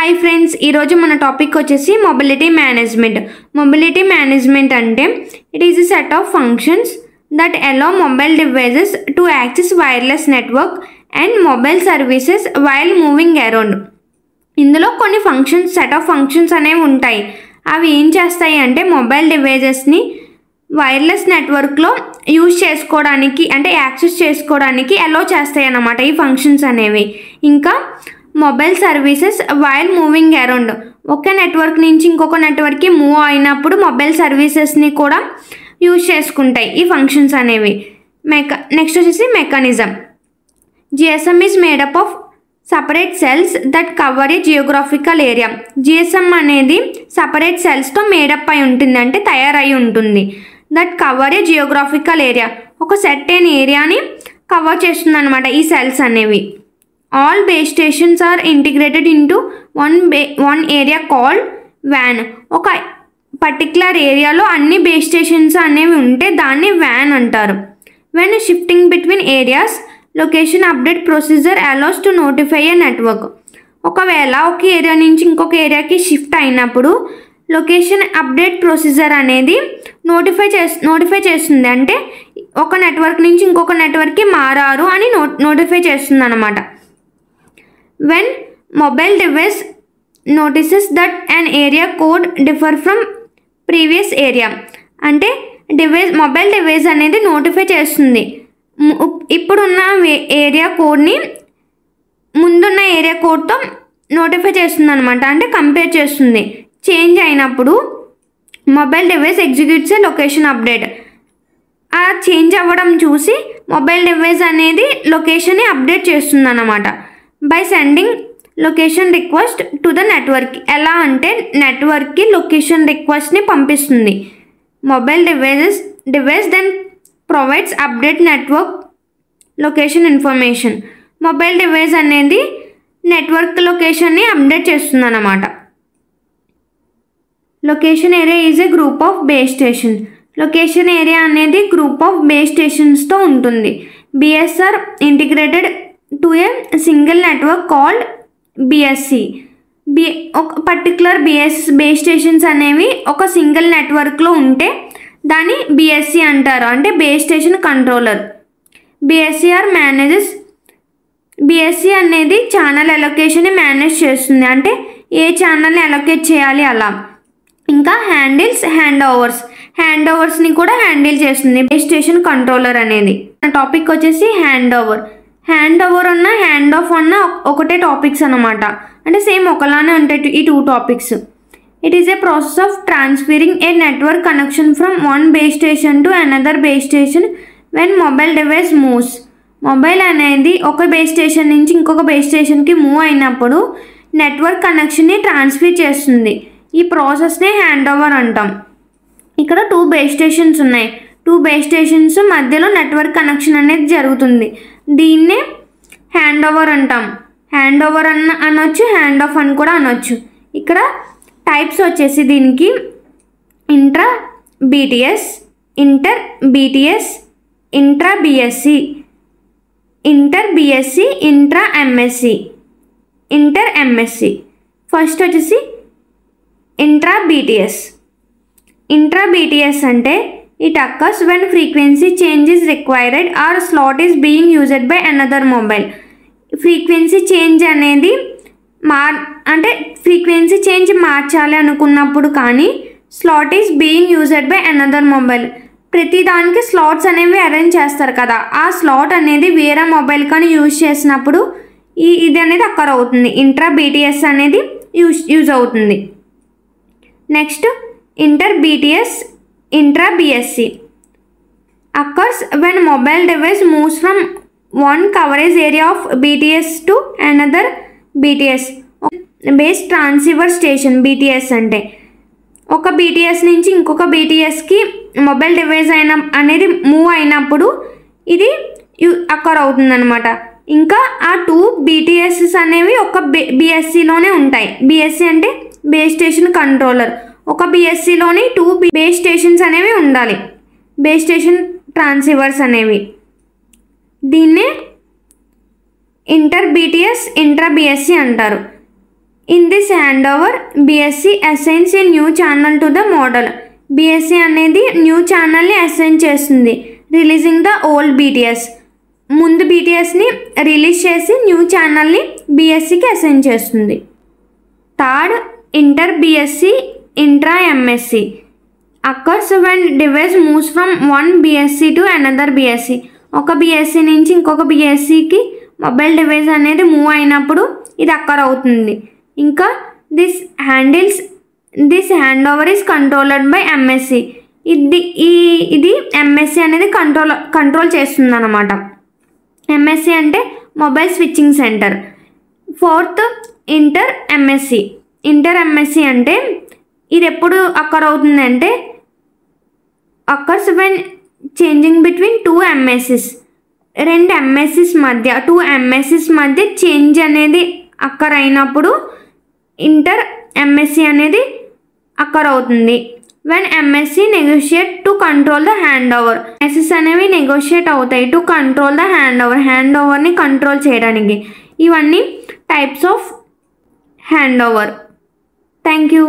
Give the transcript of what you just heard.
Hi friends, ఈరోజు మన topic వచ్చేసి మొబిలిటీ మేనేజ్మెంట్. మొబిలిటీ మేనేజ్మెంట్ అంటే it is a set of functions that allow mobile devices to access wireless network and mobile services while moving around. ఇందులో కొన్ని set of functions అనేవి ఉంటాయి. అవి ఏం చేస్తాయి అంటే మొబైల్ డివైజెస్ని వైర్లెస్ నెట్వర్క్లో యూజ్ చేసుకోవడానికి అంటే యాక్సెస్ చేసుకోవడానికి అలౌ చేస్తాయి అన్నమాట ఈ ఫంక్షన్స్ అనేవి. ఇంకా mobile services while moving around, ఒక నెట్వర్క్ నుంచి ఇంకొక నెట్వర్క్కి మూవ్ అయినప్పుడు మొబైల్ సర్వీసెస్ని కూడా యూజ్ చేసుకుంటాయి ఈ ఫంక్షన్స్ అనేవి. నెక్స్ట్ వచ్చేసి mechanism. GSM is made up of separate cells that cover a geographical area. GSM అనేది సపరేట్ సెల్స్తో మేడప్ అయి ఉంటుంది, అంటే తయారై ఉంటుంది. That cover a geographical area, ఒక సర్టెన్ ఏరియాని కవర్ చేస్తుంది అనమాట ఈ సెల్స్ అనేవి. All base stations are integrated into one area called వ్యాన్. ఒక పర్టికులర్ ఏరియాలో అన్ని బేస్ స్టేషన్స్ అనేవి ఉంటే దాన్ని వ్యాన్ అంటారు. When shifting between areas location update procedure allows to notify A network. ఒకవేళ ఒక ఏరియా నుంచి ఇంకొక ఏరియాకి షిఫ్ట్ అయినప్పుడు లొకేషన్ అప్డేట్ ప్రొసీజర్ అనేది నోటిఫై చేస్తుంది, అంటే ఒక నెట్వర్క్ నుంచి ఇంకొక నెట్వర్క్కి మారారు అని నోటిఫై చేస్తుంది అనమాట. When mobile device notices that an area code differ from previous area, అంటే మొబైల్ డివైస్ అనేది నోటిఫై చేస్తుంది ఇప్పుడున్న ఏరియా కోడ్ని ముందున్న ఏరియా కోడ్తో నోటిఫై చేస్తుంది అనమాట, అంటే కంపేర్ చేస్తుంది. చేంజ్ అయినప్పుడు mobile device executes a location update. ఆ చేంజ్ అవ్వడం చూసి మొబైల్ డివైస్ అనేది లొకేషన్ని అప్డేట్ చేస్తుంది అన్నమాట. By sending location request to the network. ఎలా అంటే నెట్వర్క్కి లొకేషన్ రిక్వెస్ట్ని పంపిస్తుంది. Mobile device then provides update network location information. Mobile device అనేది నెట్వర్క్ లొకేషన్ని అప్డేట్ చేస్తుంది అన్నమాట. Location area is a group of base station. Location area అనేది గ్రూప్ ఆఫ్ బేస్ స్టేషన్స్తో ఉంటుంది. BSR integrated to a single network called BSc. ఒక particular base stations అనేవి ఒక సింగిల్ నెట్వర్క్లో ఉంటే దాన్ని బిఎస్సి అంటారు, అంటే బేస్ స్టేషన్ కంట్రోలర్. బిఎస్సి అనేది ఛానల్ అలొకేషన్ని మేనేజ్ చేస్తుంది, అంటే ఏ ఛానల్ని అలొకేట్ చేయాలి అలా. ఇంకా హ్యాండ్ ఓవర్స్ని కూడా హ్యాండిల్ చేస్తుంది బేస్ స్టేషన్ కంట్రోలర్ అనేది. టాపిక్ వచ్చేసి హ్యాండ్ ఓవర్ ఉన్న హ్యాండ్ ఆఫ్ అన్న ఒకటే టాపిక్స్ అనమాట, అంటే సేమ్ ఒకలానే ఉంటాయి ఈ two topics. It is a process of transferring A network connection from one base station to another base station when mobile device moves. Mobile అనేది ఒక బేస్ స్టేషన్ నుంచి ఇంకొక బేస్ స్టేషన్కి మూవ్ అయినప్పుడు నెట్వర్క్ కనెక్షన్ని ట్రాన్స్ఫర్ చేస్తుంది. ఈ ప్రాసెస్నే హ్యాండ్ ఓవర్ అంటాం. ఇక్కడ 2 బేస్ స్టేషన్స్ ఉన్నాయి. 2 బేస్ స్టేషన్స్ మధ్యలో నెట్వర్క్ కనెక్షన్ అనేది జరుగుతుంది. దీన్నే హ్యాండ్ ఓవర్ అంటాం. హ్యాండ్ ఓవర్ అనొచ్చు, హ్యాండ్ ఆఫ్ అని కూడా అనొచ్చు. ఇక్కడ టైప్స్ వచ్చేసి దీనికి intra BTS, inter BTS, intra BSc, inter BSc, intra MSc, inter MSc. First వచ్చేసి ఇంట్రా బీటీఎస్. ఇంట్రా బీటీఎస్ అంటే it occurs when frequency change is required or slot is being used by another mobile. Frequency change అనేది అంటే frequency change మార్చాలి అనుకున్నప్పుడు కానీ slot is being used by another mobile. ప్రతి దానికి slots అనేవి arrange చేస్తారు కదా, ఆ స్లాట్ అనేది వేరే మొబైల్ కానీ యూజ్ చేసినప్పుడు ఇది అనేది అక్కర్ అవుతుంది. ఇంట్రా బీటీఎస్ అనేది యూజ్ అవుతుంది. Next inter BTS, intra BSc occurs when mobile device moves from one coverage area of BTS to another BTS. Base transceiver station BTS అంటే ఒక BTS నుంచి ఇంకొక BTSకి మొబైల్ డివైస్ అనేది మూవ్ అయినప్పుడు ఇది అక్కర్ అవుతుంది అనమాట. ఇంకా ఆ 2 BTS అనేవి ఒక బిఎస్సిలోనే ఉంటాయి. బిఎస్సి అంటే బేస్ స్టేషన్ కంట్రోలర్. ఒక బిఎస్సిలోని 2 బేస్ స్టేషన్స్ అనేవి ఉండాలి, బేస్ స్టేషన్ ట్రాన్సివర్స్ అనేవి. దీన్నే ఇంటర్ బీటీఎస్, ఇంట్రా బిఎస్సి అంటారు. In this handover, BSc assigns a new channel to the model. BSc అనేది న్యూ ఛానల్ని అసైన్ చేస్తుంది, రిలీజింగ్ ద ఓల్డ్ BTS. ముందు BTSని రిలీజ్ చేసి న్యూ ఛానల్ని BScకి అసైన్ చేస్తుంది. Third, inter BSc intra MSc occurs when device moves from one BSc to another BSc. ఒక BSc నుంచి ఇంకొక BScకి మొబైల్ డివైస్ అనేది మూవ్ అయినప్పుడు ఇది అక్కర్ అవుతుంది. ఇంకా this hand over is controlled by MSc. ఇది MSc అనేది కంట్రోల్ చేస్తుంది అన్నమాట. MSc అంటే mobile switching centre. Fourth, inter MSc అంటే ఇది ఎప్పుడు అక్కర్ అవుతుంది అంటే occurs when changing between two MScs. రెండు టూ MScs మధ్య చేంజ్ అనేది అక్కర్ అయినప్పుడు ఇంటర్ MSc అనేది అక్కర్ అవుతుంది. When MSc negotiate to control the hand over. MScs అనేవి నెగోషియేట్ అవుతాయి టు కంట్రోల్ ద హ్యాండ్ ఓవర్ని కంట్రోల్ చేయడానికి. ఇవన్నీ types of hand over. Thank you.